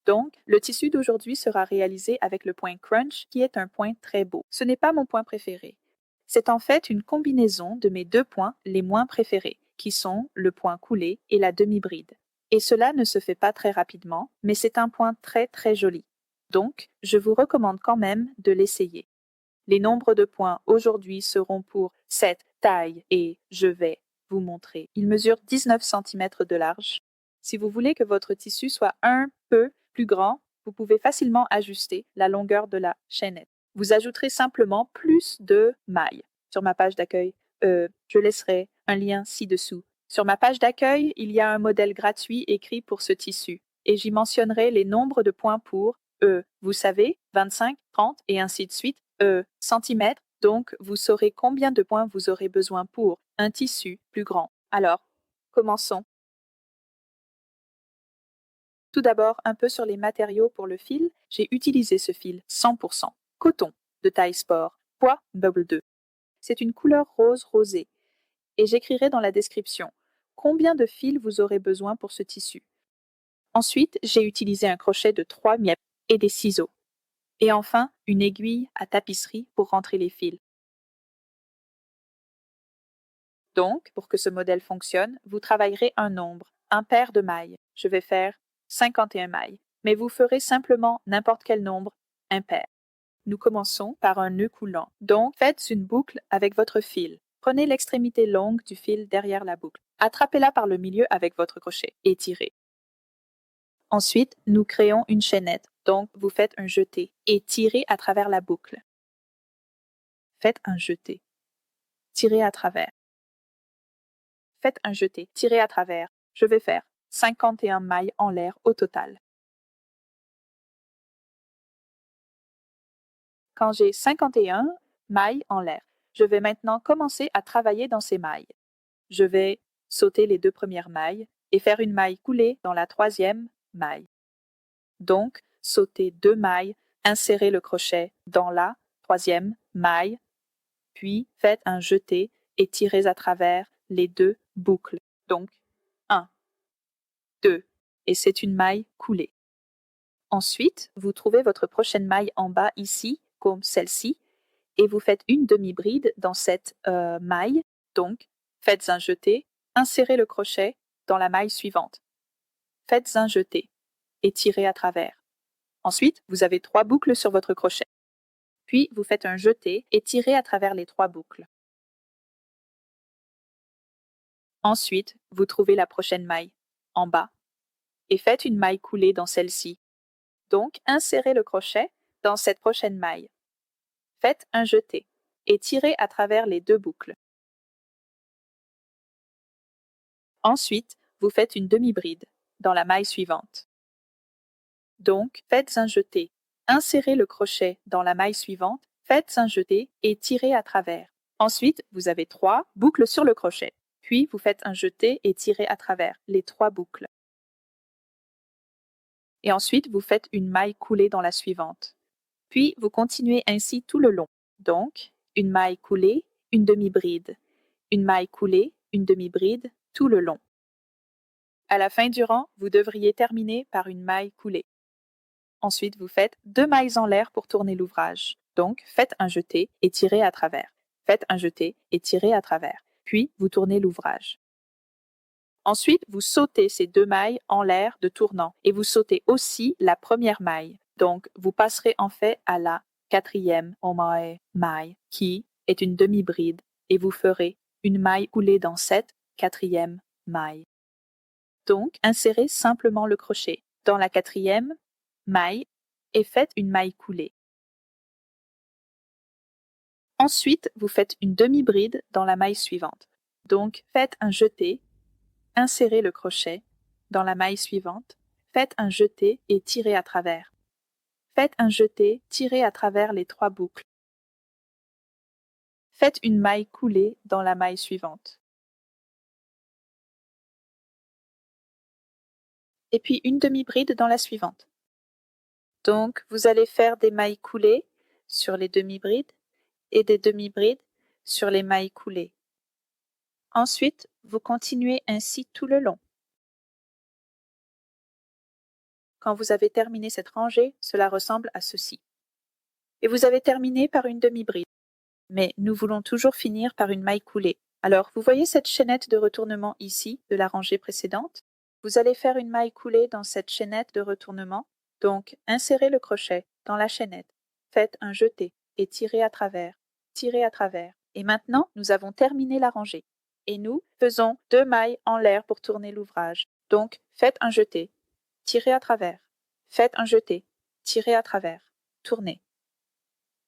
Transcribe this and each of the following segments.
Donc, le tissu d'aujourd'hui sera réalisé avec le point crunch qui est un point très beau. Ce n'est pas mon point préféré. C'est en fait une combinaison de mes deux points les moins préférés, qui sont le point coulé et la demi-bride. Et cela ne se fait pas très rapidement, mais c'est un point très très joli. Donc, je vous recommande quand même de l'essayer. Les nombres de points aujourd'hui seront pour cette taille et je vais vous montrer. Il mesure 19 cm de large. Si vous voulez que votre tissu soit un peu plus grand, vous pouvez facilement ajuster la longueur de la chaînette. Vous ajouterez simplement plus de mailles. Sur ma page d'accueil, je laisserai un lien ci-dessous. Sur ma page d'accueil, il y a un modèle gratuit écrit pour ce tissu et j'y mentionnerai les nombres de points pour vous savez, 25, 30 et ainsi de suite, centimètres. Donc, vous saurez combien de points vous aurez besoin pour un tissu plus grand. Alors, commençons. Tout d'abord, un peu sur les matériaux pour le fil. J'ai utilisé ce fil 100% coton de taille sport, poids Bubble 2. C'est une couleur rose rosée. Et j'écrirai dans la description combien de fils vous aurez besoin pour ce tissu. Ensuite, j'ai utilisé un crochet de 3 miètres et des ciseaux. Et enfin, une aiguille à tapisserie pour rentrer les fils. Donc, pour que ce modèle fonctionne, vous travaillerez un nombre, un paire de mailles. Je vais faire 51 mailles, mais vous ferez simplement n'importe quel nombre impair. Nous commençons par un nœud coulant. Donc, faites une boucle avec votre fil. Prenez l'extrémité longue du fil derrière la boucle. Attrapez-la par le milieu avec votre crochet et tirez. Ensuite, nous créons une chaînette. Donc, vous faites un jeté et tirez à travers la boucle. Faites un jeté. Tirez à travers. Faites un jeté, tirez à travers. Je vais faire 51 mailles en l'air au total. Quand j'ai 51 mailles en l'air, je vais maintenant commencer à travailler dans ces mailles. Je vais sauter les deux premières mailles et faire une maille coulée dans la troisième maille. Donc, sautez deux mailles, insérez le crochet dans la troisième maille, puis faites un jeté et tirez à travers les deux boucles. Donc, 1, 2, et c'est une maille coulée. Ensuite, vous trouvez votre prochaine maille en bas ici, comme celle-ci, et vous faites une demi-bride dans cette maille. Donc, faites un jeté, insérez le crochet dans la maille suivante. Faites un jeté et tirez à travers. Ensuite, vous avez 3 boucles sur votre crochet. Puis, vous faites un jeté et tirez à travers les 3 boucles. Ensuite, vous trouvez la prochaine maille en bas et faites une maille coulée dans celle-ci. Donc, insérez le crochet dans cette prochaine maille. Faites un jeté et tirez à travers les 2 boucles. Ensuite, vous faites une demi-bride dans la maille suivante. Donc, faites un jeté, insérez le crochet dans la maille suivante, faites un jeté et tirez à travers. Ensuite, vous avez 3 boucles sur le crochet. Puis, vous faites un jeté et tirez à travers les 3 boucles. Et ensuite, vous faites une maille coulée dans la suivante. Puis, vous continuez ainsi tout le long. Donc, une maille coulée, une demi-bride. Une maille coulée, une demi-bride, tout le long. À la fin du rang, vous devriez terminer par une maille coulée. Ensuite, vous faites 2 mailles en l'air pour tourner l'ouvrage. Donc, faites un jeté et tirez à travers. Faites un jeté et tirez à travers. Puis, vous tournez l'ouvrage. Ensuite, vous sautez ces 2 mailles en l'air de tournant et vous sautez aussi la première maille. Donc, vous passerez en fait à la 4e maille qui est une demi-bride et vous ferez une maille coulée dans cette 4e maille. Donc, insérez simplement le crochet dans la 4e maille et faites une maille coulée. Ensuite, vous faites une demi-bride dans la maille suivante. Donc, faites un jeté, insérez le crochet dans la maille suivante, faites un jeté et tirez à travers. Faites un jeté, tirez à travers les 3 boucles. Faites une maille coulée dans la maille suivante. Et puis une demi-bride dans la suivante. Donc, vous allez faire des mailles coulées sur les demi-brides et des demi-brides sur les mailles coulées. Ensuite, vous continuez ainsi tout le long. Quand vous avez terminé cette rangée, cela ressemble à ceci. Et vous avez terminé par une demi-bride. Mais nous voulons toujours finir par une maille coulée. Alors, vous voyez cette chaînette de retournement ici, de la rangée précédente? Vous allez faire une maille coulée dans cette chaînette de retournement. Donc, insérez le crochet dans la chaînette. Faites un jeté et tirez à travers. Tirez à travers. Et maintenant, nous avons terminé la rangée. Et nous faisons 2 mailles en l'air pour tourner l'ouvrage. Donc, faites un jeté. Tirez à travers. Faites un jeté. Tirez à travers. Tournez.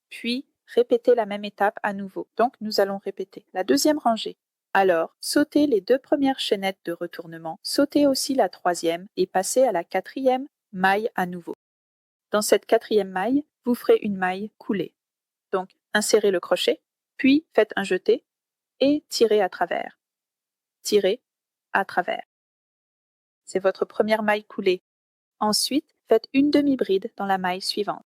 Puis, répétez la même étape à nouveau. Donc, nous allons répéter la deuxième rangée. Alors, sautez les 2 premières chaînettes de retournement, sautez aussi la 3e et passez à la 4e maille à nouveau. Dans cette 4e maille, vous ferez une maille coulée. Donc, insérez le crochet, puis faites un jeté et tirez à travers. Tirez à travers. C'est votre première maille coulée. Ensuite, faites une demi-bride dans la maille suivante.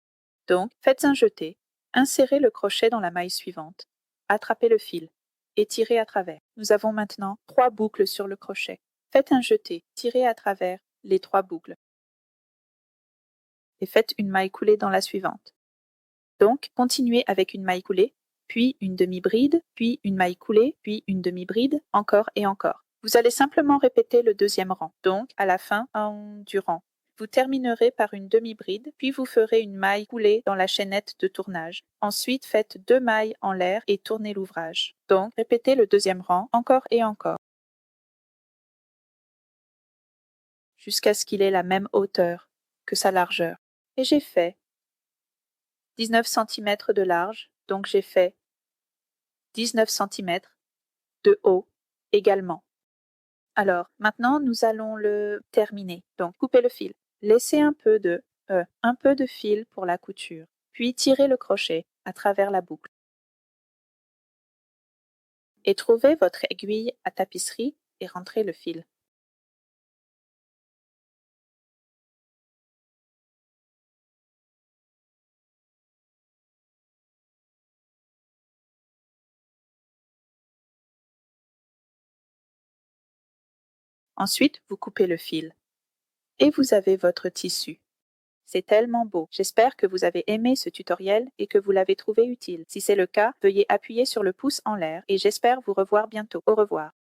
Donc, faites un jeté, insérez le crochet dans la maille suivante, attrapez le fil et tirez à travers. Nous avons maintenant 3 boucles sur le crochet. Faites un jeté, tirez à travers les 3 boucles et faites une maille coulée dans la suivante. Donc, continuez avec une maille coulée, puis une demi-bride, puis une maille coulée, puis une demi-bride, encore et encore. Vous allez simplement répéter le 2e rang, donc à la fin du rang. Vous terminerez par une demi-bride, puis vous ferez une maille coulée dans la chaînette de tournage. Ensuite, faites 2 mailles en l'air et tournez l'ouvrage. Donc, répétez le 2e rang encore et encore, jusqu'à ce qu'il ait la même hauteur que sa largeur. Et j'ai fait 19 cm de large, donc j'ai fait 19 cm de haut également. Alors, maintenant, nous allons le terminer. Donc, coupez le fil. Laissez un peu de fil pour la couture, puis tirez le crochet à travers la boucle. Et trouvez votre aiguille à tapisserie et rentrez le fil. Ensuite, vous coupez le fil. Et vous avez votre tissu. C'est tellement beau. J'espère que vous avez aimé ce tutoriel et que vous l'avez trouvé utile. Si c'est le cas, veuillez appuyer sur le pouce en l'air et j'espère vous revoir bientôt. Au revoir.